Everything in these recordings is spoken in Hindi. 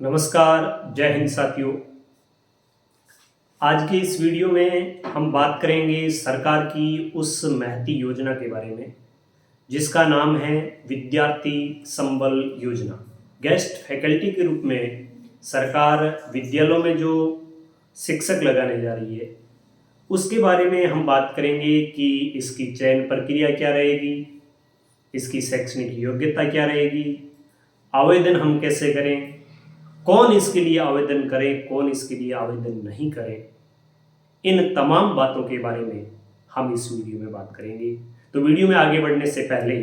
नमस्कार, जय हिंद साथियों। आज के इस वीडियो में हम बात करेंगे सरकार की उस महती योजना के बारे में जिसका नाम है विद्यार्थी संबल योजना। गेस्ट फैकल्टी के रूप में सरकार विद्यालयों में जो शिक्षक लगाने जा रही है उसके बारे में हम बात करेंगे कि इसकी चयन प्रक्रिया क्या रहेगी, इसकी शैक्षणिक योग्यता क्या रहेगी, आवेदन हम कैसे करें, कौन इसके लिए आवेदन करें, कौन इसके लिए आवेदन नहीं करें। इन तमाम बातों के बारे में हम इस वीडियो में बात करेंगे। तो वीडियो में आगे बढ़ने से पहले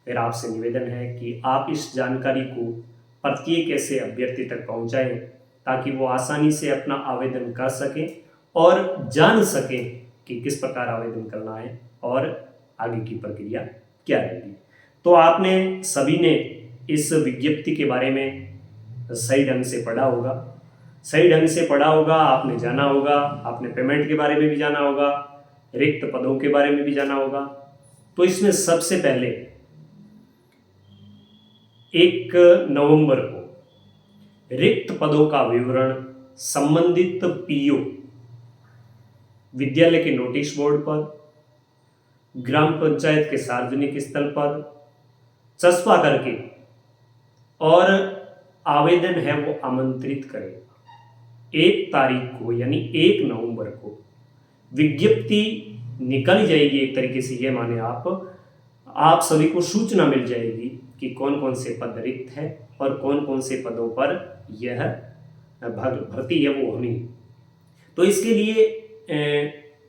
मेरा आपसे निवेदन है कि आप इस जानकारी को प्रत्येक ऐसे अभ्यर्थी तक पहुंचाएं ताकि वो आसानी से अपना आवेदन कर सकें और जान सकें कि किस प्रकार आवेदन करना है और आगे की प्रक्रिया क्या रहेगी। तो आपने सभी ने इस विज्ञप्ति के बारे में सही ढंग से पढ़ा होगा, आपने जाना होगा, आपने पेमेंट के बारे में भी जाना होगा, रिक्त पदों के बारे में भी जाना होगा। तो इसमें सबसे पहले 1 नवंबर को रिक्त पदों का विवरण संबंधित पीओ विद्यालय के नोटिस बोर्ड पर, ग्राम पंचायत के सार्वजनिक स्थल पर चस्पा करके और आवेदन है वो आमंत्रित करेगा। 1 तारीख को यानी 1 नवंबर को विज्ञप्ति निकाली जाएगी। एक तरीके से ये माने आप सभी को सूचना मिल जाएगी कि कौन कौन से पद रिक्त है और कौन कौन से पदों पर यह भर्ती है वो होनी। तो इसके लिए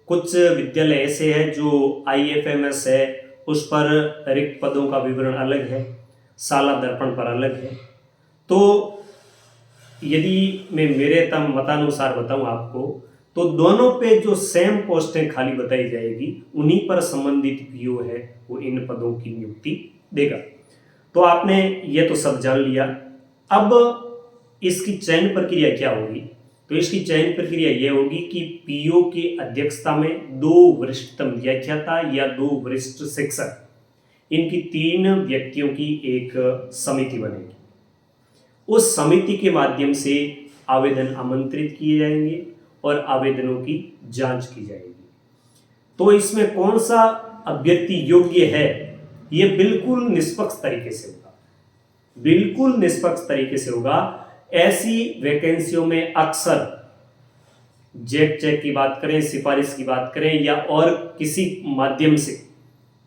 कुछ विद्यालय ऐसे हैं जो IFMS है उस पर रिक्त पदों का विवरण अलग है, शाला दर्पण पर अलग है। तो यदि मैं मेरे मतानुसार बताऊं आपको तो दोनों पे जो सेम पोस्टें खाली बताई जाएगी उन्हीं पर संबंधित पीओ है वो इन पदों की नियुक्ति देगा। तो आपने ये तो सब जान लिया। अब इसकी चयन प्रक्रिया क्या होगी? तो इसकी चयन प्रक्रिया यह होगी कि पीओ की अध्यक्षता में 2 वरिष्ठतम व्याख्याता या 2 वरिष्ठ शिक्षक, इनकी 3 व्यक्तियों की एक समिति बनेगी। उस समिति के माध्यम से आवेदन आमंत्रित किए जाएंगे और आवेदनों की जांच की जाएगी। तो इसमें कौन सा अभ्यर्थी योग्य है ये बिल्कुल निष्पक्ष तरीके से होगा, बिल्कुल निष्पक्ष तरीके से होगा। ऐसी वैकेंसियों में अक्सर जेक चेक की बात करें, सिफारिश की बात करें या और किसी माध्यम से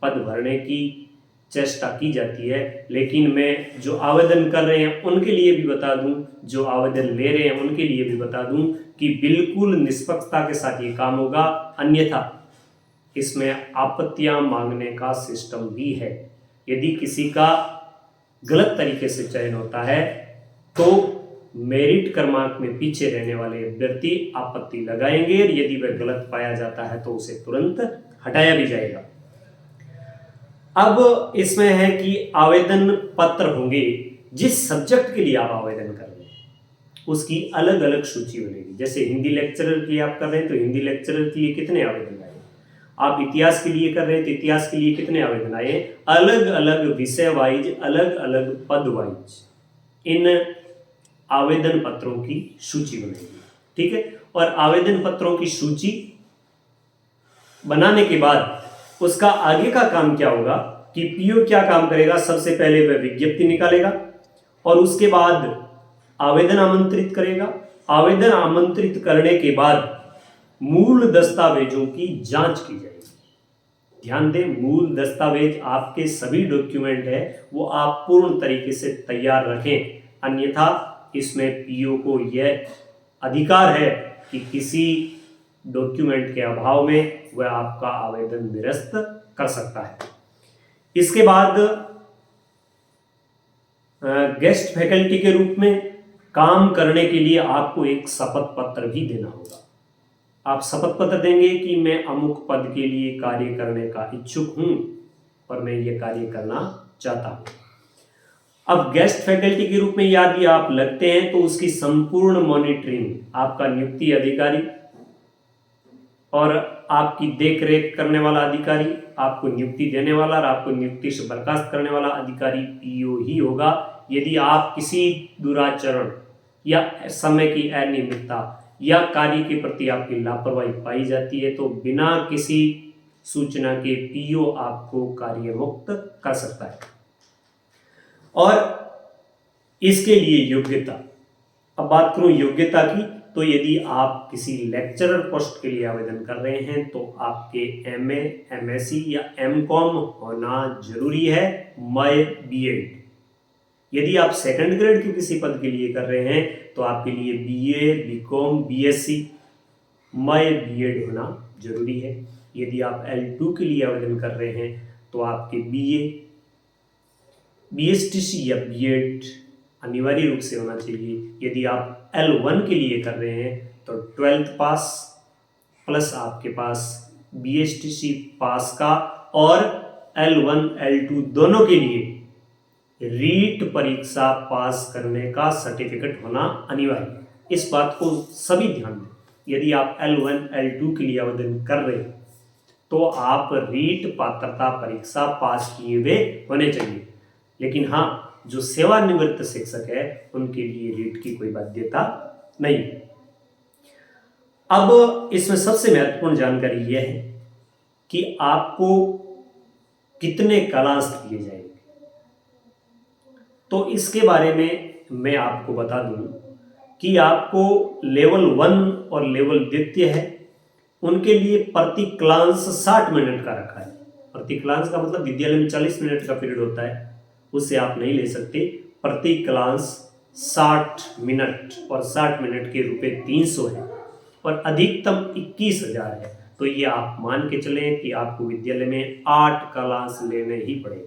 पद भरने की चेष्टा की जाती है। लेकिन मैं जो आवेदन कर रहे हैं उनके लिए भी बता दूं, जो आवेदन ले रहे हैं उनके लिए भी बता दूं कि बिल्कुल निष्पक्षता के साथ ये काम होगा। अन्यथा इसमें आपत्तियां मांगने का सिस्टम भी है। यदि किसी का गलत तरीके से चयन होता है तो मेरिट क्रमांक में पीछे रहने वाले अभ्यर्थी आपत्ति लगाएंगे और यदि वह गलत पाया जाता है तो उसे तुरंत हटाया भी जाएगा। अब इसमें है कि आवेदन पत्र होंगे, जिस सब्जेक्ट के लिए आप आवेदन कर रहे हैं उसकी अलग अलग सूची बनेगी। जैसे हिंदी लेक्चरर के लिए आप कर रहे हैं तो हिंदी लेक्चरर के लिए कितने आवेदन आए, आप इतिहास के लिए कर रहे हैं तो इतिहास के लिए कितने आवेदन आए। अलग अलग विषय वाइज, अलग अलग पद वाइज इन आवेदन पत्रों की सूची बनेगी। ठीक है। और आवेदन पत्रों की सूची बनाने के बाद उसका आगे का काम क्या होगा कि पीओ क्या काम करेगा? सबसे पहले वह विज्ञप्ति निकालेगा और उसके बाद आवेदन आमंत्रित करेगा। आवेदन आमंत्रित करने के बाद मूल दस्तावेजों की जांच की जाएगी। ध्यान दें, मूल दस्तावेज आपके सभी डॉक्यूमेंट है वो आप पूर्ण तरीके से तैयार रखें, अन्यथा इसमें पीओ को यह अधिकार है कि किसी डॉक्यूमेंट के अभाव में वह आपका आवेदन निरस्त कर सकता है। इसके बाद गेस्ट फैकल्टी के रूप में काम करने के लिए आपको एक शपथ पत्र भी देना होगा। आप शपथ पत्र देंगे कि मैं अमुक पद के लिए कार्य करने का इच्छुक हूं और मैं ये कार्य करना चाहता हूं। अब गेस्ट फैकल्टी के रूप में यदि आप लगते हैं तो उसकी संपूर्ण मॉनिटरिंग आपका नियुक्ति अधिकारी और आपकी देखरेख करने वाला अधिकारी, आपको नियुक्ति देने वाला और आपको नियुक्ति से बर्खास्त करने वाला अधिकारी पीओ ही होगा। यदि आप किसी दुराचरण या समय की अनियमितता या कार्य के प्रति आपकी लापरवाही पाई जाती है तो बिना किसी सूचना के पीओ आपको कार्य मुक्त कर सकता है। और इसके लिए योग्यता, अब बात करूं योग्यता की, तो यदि आप किसी लेक्चरर पोस्ट के लिए आवेदन कर रहे हैं तो आपके एमए, एमएससी या एमकॉम होना जरूरी है, मय बीएड। यदि आप सेकंड ग्रेड के किसी पद के लिए कर रहे हैं तो आपके लिए बीए, बीकॉम, बीएससी, मय बीएड होना जरूरी है। यदि आप L2 के लिए आवेदन कर रहे हैं तो आपके बीए, बीएसटीसी या बीएड अनिवार्य रूप से होना चाहिए। यदि आप L1 के लिए कर रहे हैं तो 12th पास प्लस आपके पास बीएसटीसी पास का, और L1, L2 दोनों के लिए रीट परीक्षा पास करने का सर्टिफिकेट होना अनिवार्य है। इस बात को सभी ध्यान दें। यदि आप L1, L2 के लिए आवेदन कर रहे हैं तो आप रीट पात्रता परीक्षा पास किए हुए होने चाहिए। लेकिन हाँ, जो सेवानिवृत्त शिक्षक है उनके लिए रीट की कोई बाध्यता नहीं है। अब इसमें सबसे महत्वपूर्ण जानकारी यह है कि आपको कितने क्लास दिए जाएंगे। तो इसके बारे में मैं आपको बता दूं कि आपको लेवल 1 और लेवल द्वितीय है, उनके लिए प्रति क्लास 60 मिनट का रखा है। प्रति क्लास का मतलब विद्यालय में 40 मिनट का पीरियड होता है, उससे आप नहीं ले सकते। प्रति क्लास 60 मिनट, और 60 मिनट के रुपए 300 है, और अधिकतम 21,000 है। तो ये आप मान के चलें कि आपको विद्यालय में 8 क्लास लेने ही पड़ेंगे,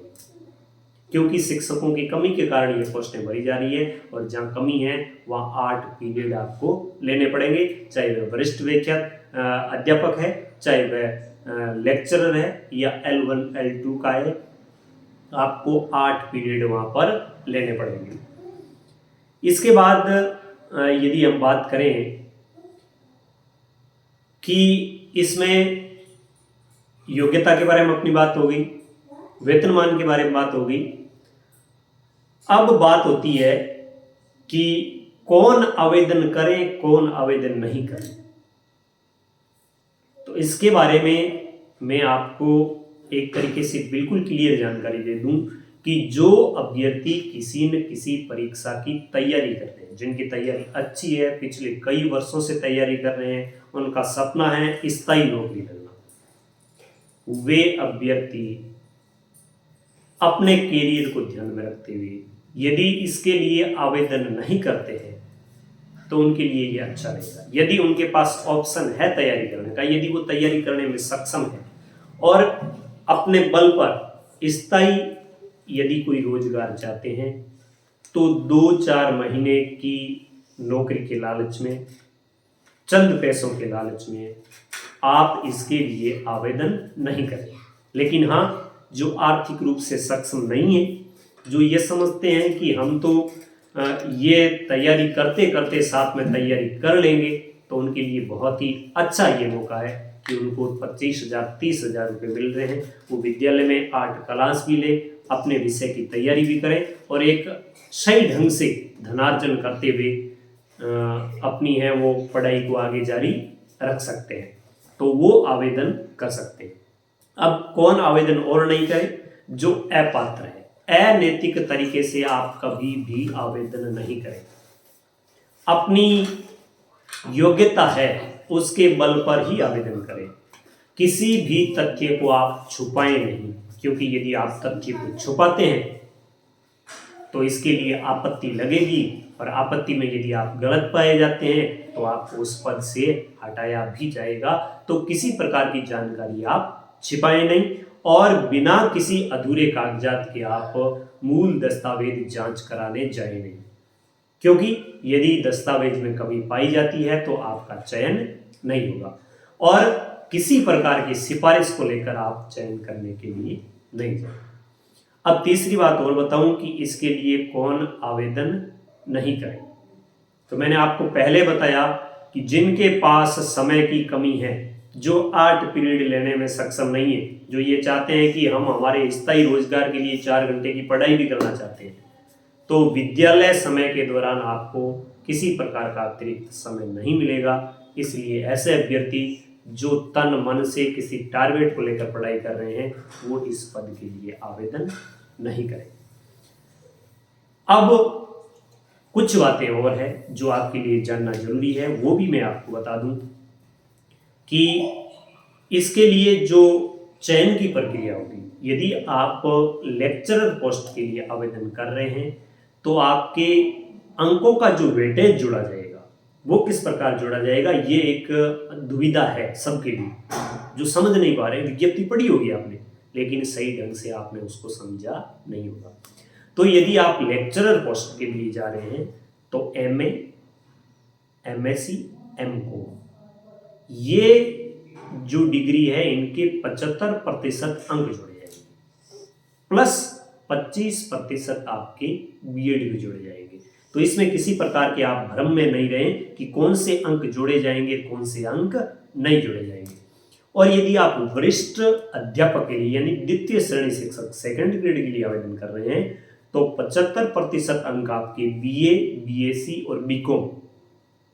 क्योंकि शिक्षकों की कमी के कारण ये पोस्टें भरी जा रही है, और जहाँ कमी है वहाँ 8 पीरियड आपको लेने पड़ेंगे, चाहे वह वरिष्ठ व्याख्यात अध्यापक है, चाहे वह लेक्चरर है, या L1, L2 का है, आपको 8 पीरियड वहाँ पर लेने पड़ेंगे। इसके बाद यदि हम बात करें कि इसमें योग्यता के बारे में अपनी बात हो गई, वेतनमान के बारे में बात हो गई। अब बात होती है कि कौन आवेदन करे, कौन आवेदन नहीं करे। तो इसके बारे में मैं आपको एक तरीके से बिल्कुल क्लियर जानकारी दे दूं कि जो अभ्यर्थी किसी न किसी परीक्षा की तैयारी करते हैं, जिनकी तैयारी अच्छी है, पिछले कई वर्षों से तैयारी कर रहे हैं, उनका सपना है स्थायी नौकरी करना, वे अभ्यर्थी अपने कैरियर को ध्यान में रखते हुए यदि इसके लिए आवेदन नहीं करते हैं तो उनके लिए ये अच्छा रहेगा। यदि उनके पास ऑप्शन है तैयारी करने का, यदि वो तैयारी करने में सक्षम है और अपने बल पर स्थायी यदि कोई रोजगार चाहते हैं, तो 2-4 महीने की नौकरी के लालच में, चंद पैसों के लालच में आप इसके लिए आवेदन नहीं करें। लेकिन हाँ, जो आर्थिक रूप से सक्षम नहीं है, जो ये समझते हैं कि हम तो ये तैयारी करते करते साथ में तैयारी कर लेंगे, तो उनके लिए बहुत ही अच्छा ये मौका है कि उनको 25,000 30,000 रुपये मिल रहे हैं। वो विद्यालय में 8 क्लास भी ले, अपने विषय की तैयारी भी करें, और एक सही ढंग से धनार्जन करते हुए अपनी है वो पढ़ाई को आगे जारी रख सकते हैं। तो वो आवेदन कर सकते हैं। अब कौन आवेदन और नहीं करे? जो अपात्र है, अनैतिक तरीके से आप कभी भी आवेदन नहीं करें। अपनी योग्यता है उसके बल पर ही आवेदन करें। किसी भी तथ्य को आप छुपाएं नहीं, क्योंकि यदि आप तथ्य को छुपाते हैं तो इसके लिए आपत्ति लगेगी, और आपत्ति में यदि आप गलत पाए जाते हैं तो आपको उस पद से हटाया भी जाएगा। तो किसी प्रकार की जानकारी आप छिपाएं नहीं, और बिना किसी अधूरे कागजात के आप मूल दस्तावेज जांच कराने जाए नहीं, क्योंकि यदि दस्तावेज में कमी पाई जाती है तो आपका चयन नहीं होगा, और किसी प्रकार की सिफारिश को लेकर आप चयन करने के लिए नहीं जाए। अब तीसरी बात और बताऊं कि इसके लिए कौन आवेदन नहीं करे। तो मैंने आपको पहले बताया कि जिनके पास समय की कमी है, जो 8 पीरियड लेने में सक्षम नहीं है, जो ये चाहते हैं कि हम हमारे स्थायी रोजगार के लिए 4 घंटे की पढ़ाई भी करना चाहते हैं, तो विद्यालय समय के दौरान आपको किसी प्रकार का अतिरिक्त समय नहीं मिलेगा। इसलिए ऐसे अभ्यर्थी जो तन मन से किसी टारगेट को लेकर पढ़ाई कर रहे हैं वो इस पद के लिए आवेदन नहीं करें। अब कुछ बातें और है जो आपके लिए जानना जरूरी है, वो भी मैं आपको बता दूं कि इसके लिए जो चयन की प्रक्रिया होगी, यदि आप लेक्चरर पोस्ट के लिए आवेदन कर रहे हैं तो आपके अंकों का जो वेटेज जोड़ा जाएगा वो किस प्रकार जोड़ा जाएगा, ये एक दुविधा है सबके लिए जो समझ नहीं पा रहे। विज्ञप्ति पढ़ी होगी आपने लेकिन सही ढंग से आपने उसको समझा नहीं होगा। तो यदि आप लेक्चरर पोस्ट के लिए जा रहे हैं तो एमए, एमएससी, एमकॉम ये जो डिग्री है इनके 75% अंक जोड़े जाएंगे प्लस 25% आपके बीएड के जोड़े जाएंगे। तो इसमें किसी प्रकार के आप भ्रम में नहीं रहें कि कौन से अंक जोड़े जाएंगे कौन से अंक नहीं जोड़े जाएंगे। और यदि आप वरिष्ठ अध्यापक के लिए यानी द्वितीय श्रेणी शिक्षक सेकंड ग्रेड के लिए आवेदन कर रहे हैं तो 75% अंक आपके बीए, बीएससी और बीकॉम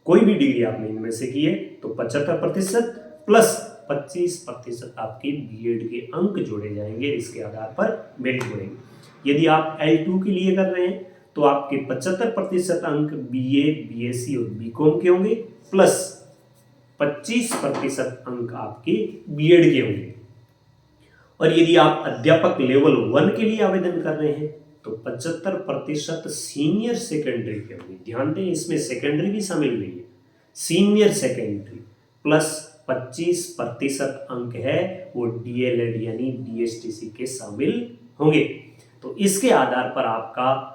कोई भी डिग्री आपने इनमें से की है तो 75% प्लस 25% आपके बीएड के अंक जोड़े जाएंगे। इसके आधार पर मेरिट बढ़ेंगे। यदि आप L2 के लिए कर रहे हैं तो आपके 75% अंक बीए, बीएससी और बीकॉम के होंगे प्लस 25% अंक आपके बीएड के होंगे। और यदि आप अध्यापक लेवल 1 के लिए आवेदन कर रहे हैं तो 75% सीनियर सेकेंडरी के होंगे। ध्यान दें इसमें सेकेंडरी भी शामिल नहीं है, सीनियर सेकेंडरी प्लस 25% अंक है वो डीएलएड यानी डीएसटीसी के शामिल होंगे। तो इसके आधार पर आपका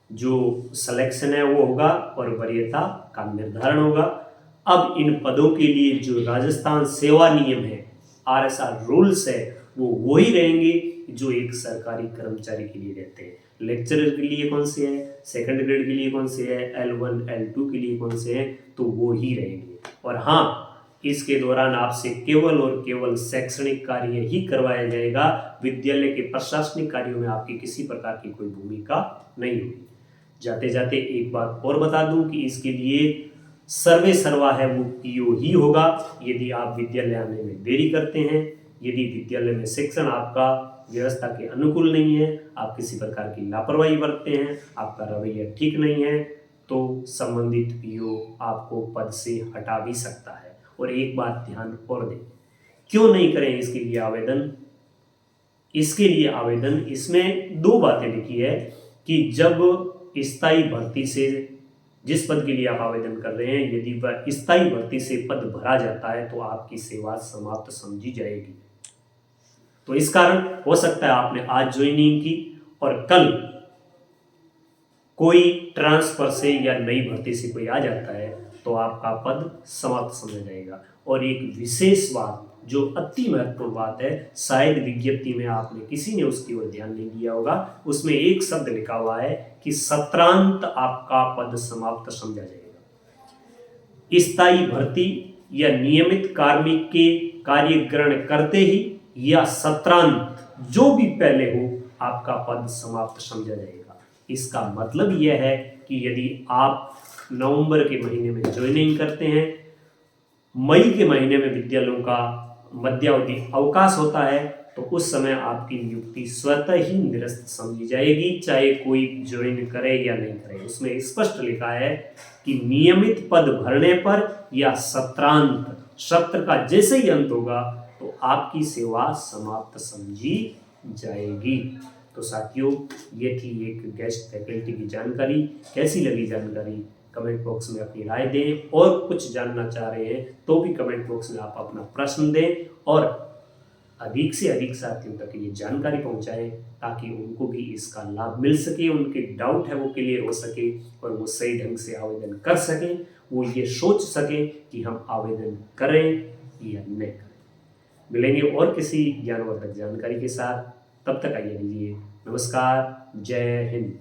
जो सिलेक्शन है वो होगा और वरीयता का निर्धारण होगा। अब इन पदों के लिए जो राजस्थान सेवा नियम है, आरएसआर रूल्स है, वो वही रहेंगे जो एक सरकारी कर्मचारी के लिए रहते हैं। लेक्चरर के लिए कौन से हैं, सेकंड ग्रेड के लिए कौन से हैं, L1, L2 के लिए कौन से हैं, तो वो ही रहेंगे। और हाँ, इसके दौरान आपसे केवल और केवल शैक्षणिक कार्य ही करवाया जाएगा। विद्यालय के प्रशासनिक कार्यों में आपकी किसी प्रकार की कोई भूमिका नहीं होगी। जाते जाते एक बात और बता दूं कि इसके लिए सर्वे सर्वा है वो पीओ ही होगा। यदि आप विद्यालय आने में देरी करते हैं, यदि विद्यालय में शिक्षण आपका व्यवस्था के अनुकूल नहीं है, आप किसी प्रकार की लापरवाही बरतते हैं, आपका रवैया ठीक नहीं है, तो संबंधित पीओ आपको पद से हटा भी सकता है। और एक बात ध्यान और दें, क्यों नहीं करें इसके लिए आवेदन? इसके लिए आवेदन इसमें दो बातें लिखी है कि जब स्थायी भर्ती से जिस पद के लिए आप आवेदन कर रहे हैं, यदि वह स्थायी भर्ती से पद भरा जाता है तो आपकी सेवा समाप्त समझी जाएगी। तो इस कारण हो सकता है आपने आज ज्वाइनिंग की और कल कोई ट्रांसफर से या नई भर्ती से कोई आ जाता है तो आपका पद समाप्त समझा जाएगा। और एक विशेष बात जो अति महत्वपूर्ण बात है, शायद विज्ञप्ति में आपने किसी ने उसकी ओर ध्यान नहीं दिया होगा, उसमें एक शब्द लिखा हुआ है कि सत्रांत आपका पद समाप्त समझा जाएगा। स्थायी भर्ती या नियमित कार्मिक के कार्य ग्रहण करते ही या सत्रांत जो भी पहले हो आपका पद समाप्त समझा जाएगा। इसका मतलब यह है कि यदि आप नवंबर के महीने में ज्वाइनिंग करते हैं, मई के महीने में विद्यालयों का मध्यावधि अवकाश होता है, तो उस समय आपकी नियुक्ति स्वतः ही निरस्त समझी जाएगी, चाहे कोई ज्वाइन करे या नहीं करे। उसमें स्पष्ट लिखा है कि नियमित पद भरने पर या सत्रांत, सत्र का जैसे ही अंत होगा तो आपकी सेवा समाप्त समझी जाएगी। तो साथियों, ये थी एक गेस्ट फैकल्टी की जानकारी। कैसी लगी जानकारी कमेंट बॉक्स में अपनी राय दें, और कुछ जानना चाह रहे हैं तो भी कमेंट बॉक्स में आप अपना प्रश्न दें और अधिक से अधिक साथियों तक ये जानकारी पहुंचाएं ताकि उनको भी इसका लाभ मिल सके, उनके डाउट है वो क्लियर हो सके और वो सही ढंग से आवेदन कर सकें, वो ये सोच सकें कि हम आवेदन करें या नहीं करें। मिलेंगे और किसी ज्ञानवर्धक जानकारी के साथ, तब तक आइए दीजिए। नमस्कार, जय हिंद।